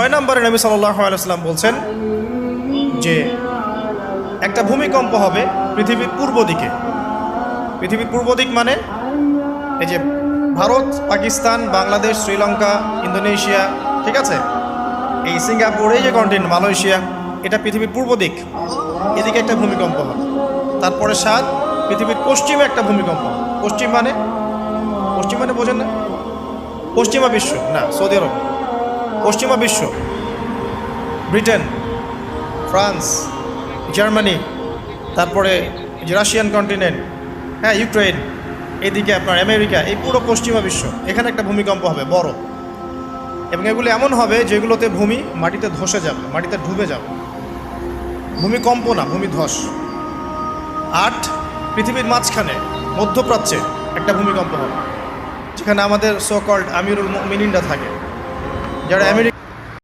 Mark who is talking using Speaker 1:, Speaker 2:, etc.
Speaker 1: 6 নম্বরে নবী সাল্লাল্লাহু আলাইহি ওয়াসাল্লাম বলছেন যে একটা ভূমিকম্প হবে পৃথিবীর পূর্ব দিকে। পৃথিবীর পূর্ব দিক মানে এই যে ভারত, পাকিস্তান, বাংলাদেশ, শ্রীলঙ্কা, ইন্দোনেশিয়া, ঠিক আছে, এই সিঙ্গাপুর, এই যে কন্টিনেন্ট মালয়েশিয়া, এটা পৃথিবীর পূর্ব দিক। এদিকে একটা ভূমিকম্প হবে। তারপরে 7 পৃথিবীর পশ্চিমে একটা ভূমিকম্প। পশ্চিম মানে বোঝেন না? পশ্চিমা বিশ্ব না, সৌদি আরব, পশ্চিমা বিশ্ব, ব্রিটেন, ফ্রান্স, জার্মানি, তারপরে যে রাশিয়ান কন্টিনেন্ট, হ্যাঁ, ইউক্রেন, এদিকে আপনার আমেরিকা, এই পুরো পশ্চিমা বিশ্ব, এখানে একটা ভূমিকম্প হবে বড়। এবং এগুলো এমন হবে যেগুলোতে ভূমি মাটিতে ধসে যাবে, মাটিতে ডুবে যাবে। ভূমিকম্প না, ভূমিধস। 8 পৃথিবীর মাঝখানে মধ্যপ্রাচ্যে একটা ভূমিকম্প হবে, যেখানে আমাদের সো কল্ড আমিরুল মুমিনিনরা থাকে, যারা আমেরিকা